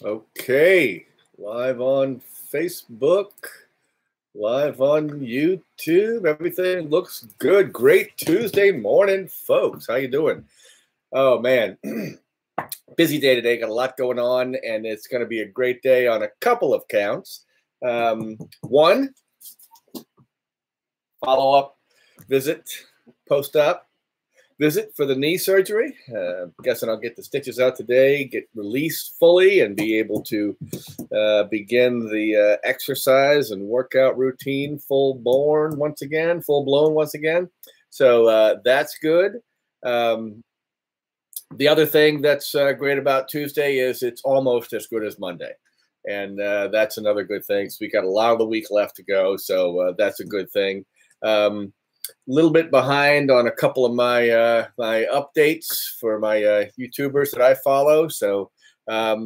Okay, live on Facebook, live on YouTube. Everything looks good. Great Tuesday morning, folks. How you doing? Oh man, busy day today. Got a lot going on, and it's going to be a great day on a couple of counts. One, follow up visit, post op visit for the knee surgery. Guessing I'll get the stitches out today, get released fully, and be able to begin the exercise and workout routine full blown once again. So that's good. The other thing that's great about Tuesday is it's almost as good as Monday. And that's another good thing. So we got a lot of the week left to go. So that's a good thing. Little bit behind on a couple of my my updates for my YouTubers that I follow. So I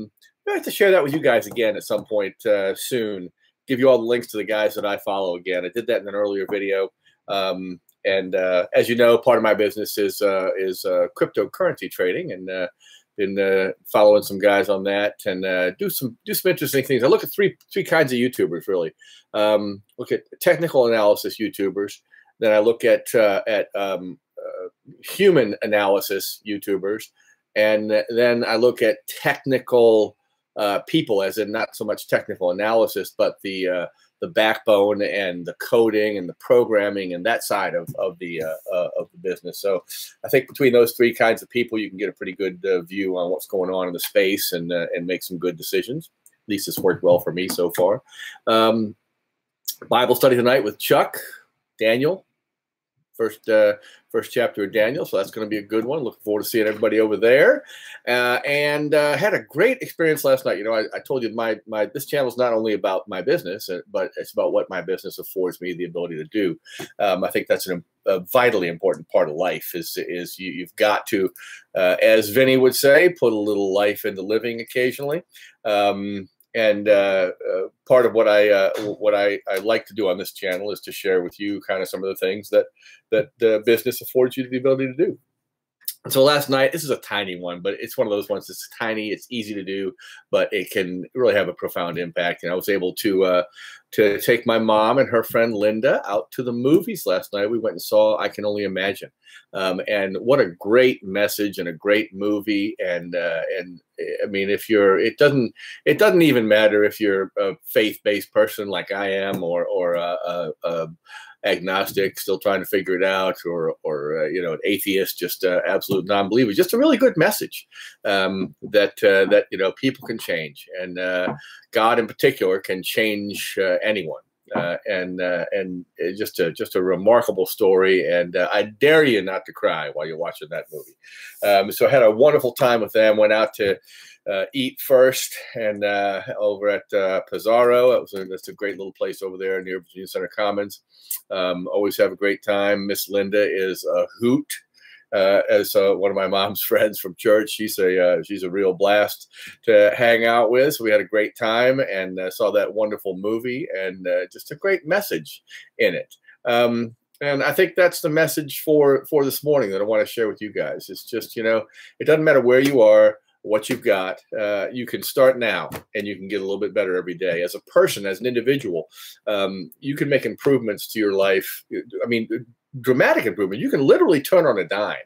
have to share that with you guys again at some point soon. Give you all the links to the guys that I follow again. I did that in an earlier video. And as you know, part of my business is cryptocurrency trading, and been following some guys on that, and do some interesting things. I look at three kinds of YouTubers really. Look at technical analysis YouTubers. Then I look at human analysis YouTubers, and then I look at technical people, as in not so much technical analysis, but the backbone and the coding and the programming and that side of the business. So I think between those three kinds of people, you can get a pretty good view on what's going on in the space and make some good decisions. At least it's worked well for me so far. Bible study tonight with Chuck Daniel. First chapter of Daniel, so that's going to be a good one. Looking forward to seeing everybody over there. And had a great experience last night. You know, I told you my this channel is not only about my business, but it's about what my business affords me the ability to do. I think that's a vitally important part of life. Is you've got to, as Vinny would say, put a little life into living occasionally. And part of what I like to do on this channel is to share with you kind of some of the things that business affords you the ability to do. And so last night, this is a tiny one, but it's one of those ones that's tiny. It's easy to do, but it can really have a profound impact. And I was able to take my mom and her friend Linda out to the movies last night. We went and saw I Can Only Imagine, and what a great message and a great movie. And I mean, it doesn't even matter if you're a faith-based person like I am, or agnostic, still trying to figure it out, or you know, an atheist, just absolute non-believer. Just a really good message that you know, people can change, and God in particular can change anyone. And just a remarkable story, and I dare you not to cry while you're watching that movie. So I had a wonderful time with them. Went out to eat first, and over at Pizarro. That's a great little place over there near Virginia Center Commons. Always have a great time. Miss Linda is a hoot. As one of my mom's friends from church, she's a real blast to hang out with. So we had a great time, and saw that wonderful movie, and just a great message in it. And I think that's the message for this morning that I want to share with you guys. It's just, you know, it doesn't matter where you are, what you've got. You can start now, and you can get a little bit better every day. As a person, as an individual, you can make improvements to your life. I mean, dramatic improvement. You can literally turn on a dime.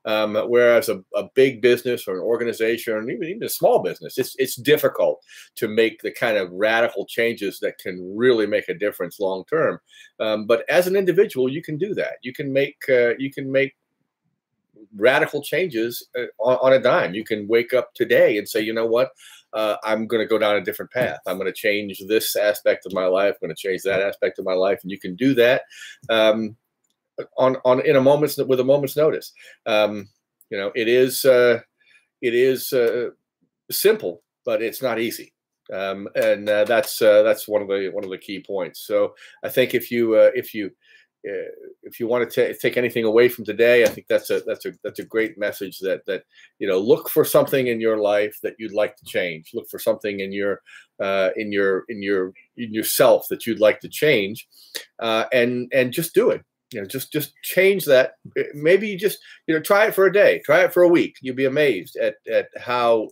Whereas a big business or an organization, or even a small business, it's difficult to make the kind of radical changes that can really make a difference long term. But as an individual, you can do that. You can make radical changes on a dime. You can wake up today and say, you know what, I'm going to go down a different path. I'm going to change this aspect of my life. I'm going to change that aspect of my life, and you can do that with a moment's notice. You know, it is simple, but it's not easy. And that's one of the key points. So I think if you want to take anything away from today, I think that's a great message that you know, look for something in your life that you'd like to change. Look for something in yourself that you'd like to change, and just do it. just change that. Maybe you just, try it for a day, try it for a week. You'll be amazed at how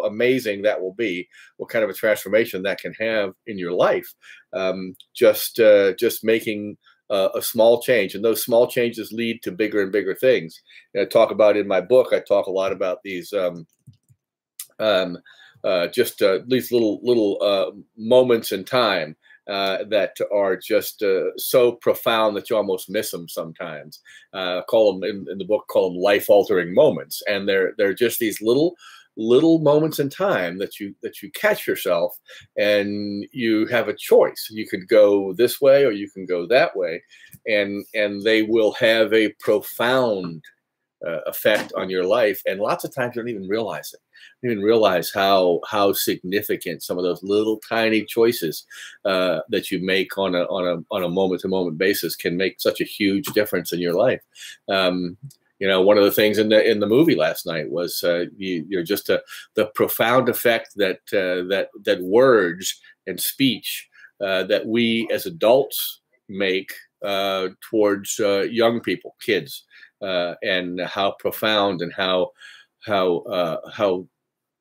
amazing that will be, what kind of a transformation that can have in your life. Just making a small change, and those small changes lead to bigger and bigger things. And I talk about in my book, I talk a lot about these these little moments in time that are just so profound that you almost miss them sometimes. Call them in the book, call them life-altering moments, and they're just these little moments in time that you catch yourself, and you have a choice. You could go this way or you can go that way, and they will have a profound effect on your life. And lots of times you don't even realize it. You don't even realize how significant some of those little tiny choices that you make on a moment-to-moment basis can make such a huge difference in your life. One of the things in the movie last night was the profound effect that words and speech that we as adults make towards young people, kids, and how profound and how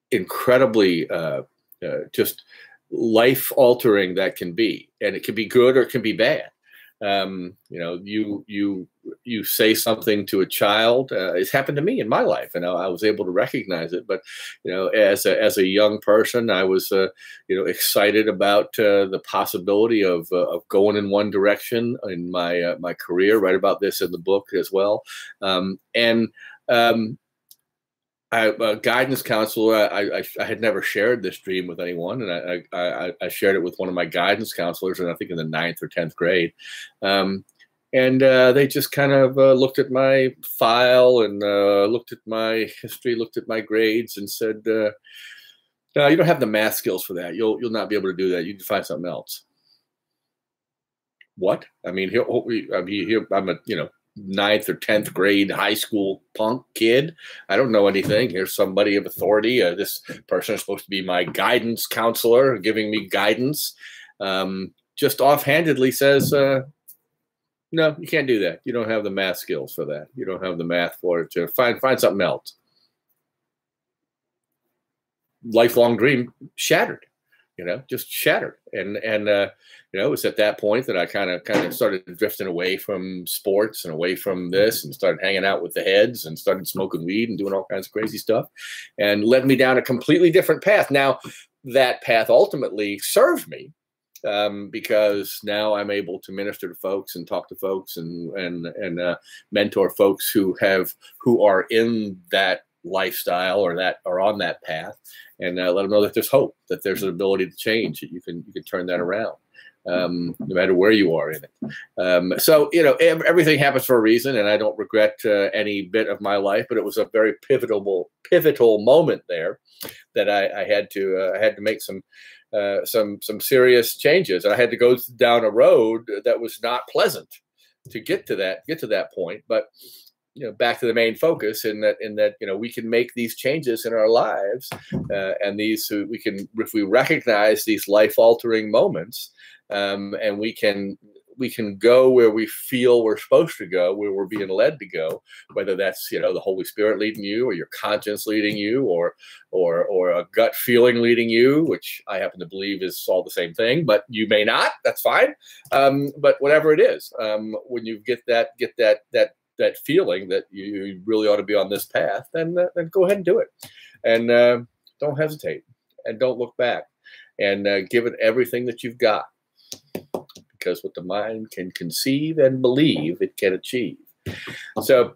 incredibly just life altering that can be. And it can be good or it can be bad. You say something to a child. It's happened to me in my life, and I was able to recognize it. But as a young person, I was excited about the possibility of going in one direction in my career. Write about this in the book as well, a guidance counselor. I had never shared this dream with anyone, and I shared it with one of my guidance counselors, and I think in the 9th or 10th grade. And they just kind of looked at my file and looked at my history, looked at my grades, and said, "No, you don't have the math skills for that. You'll not be able to do that. You can find something else." What? I mean, I'm a 9th or 10th grade high school punk kid. I don't know anything. Here's somebody of authority. This person is supposed to be my guidance counselor, giving me guidance. Just offhandedly says, "No, you can't do that. You don't have the math skills for that. You don't have the math for it. To find something else." Lifelong dream shattered. Just shattered. And it was at that point that I kind of started drifting away from sports and away from this, and started hanging out with the heads and started smoking weed and doing all kinds of crazy stuff, and led me down a completely different path. Now, that path ultimately served me, because now I'm able to minister to folks and talk to folks and mentor folks who are in that lifestyle or that are on that path, and let them know that there's hope, that there's an ability to change, that you can turn that around, no matter where you are in it. So everything happens for a reason, and I don't regret any bit of my life, but it was a very pivotal moment there that I had to make some serious changes. And I had to go down a road that was not pleasant to get to that point, but back to the main focus in that we can make these changes in our lives, and we can, if we recognize these life-altering moments, and we can go where we feel we're supposed to go, where we're being led to go, whether that's the Holy Spirit leading you, or your conscience leading you, or a gut feeling leading you, which I happen to believe is all the same thing, but you may not. That's fine. But whatever it is, when you get that feeling that you really ought to be on this path, then go ahead and do it, and don't hesitate, and don't look back, and give it everything that you've got, because what the mind can conceive and believe, it can achieve. So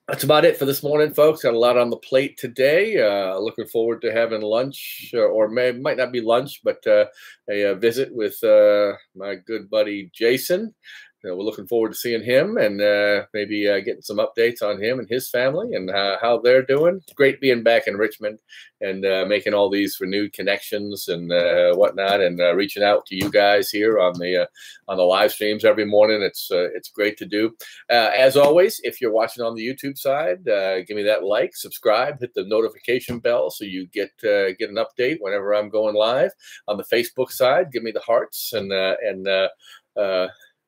that's about it for this morning, folks. Got a lot on the plate today. Looking forward to having lunch, or might not be lunch, but a visit with my good buddy Jason. We're looking forward to seeing him, and maybe getting some updates on him and his family and how they're doing. It's great being back in Richmond and making all these renewed connections and whatnot, and reaching out to you guys here on the live streams every morning. It's great to do. As always, if you're watching on the YouTube side, give me that like, subscribe, hit the notification bell so you get an update whenever I'm going live. On the Facebook side, give me the hearts and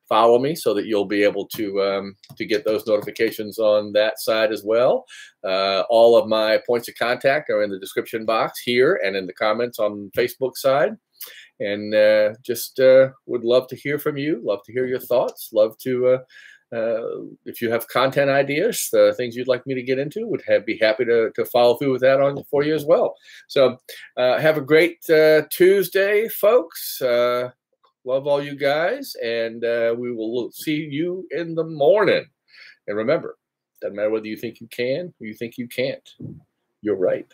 follow me so that you'll be able to get those notifications on that side as well. All of my points of contact are in the description box here and in the comments on Facebook side. And just would love to hear from you. Love to hear your thoughts. Love to, if you have content ideas, things you'd like me to get into, be happy to follow through with that for you as well. So have a great Tuesday, folks. Love all you guys, and we will see you in the morning. And remember, doesn't matter whether you think you can or you think you can't. You're right.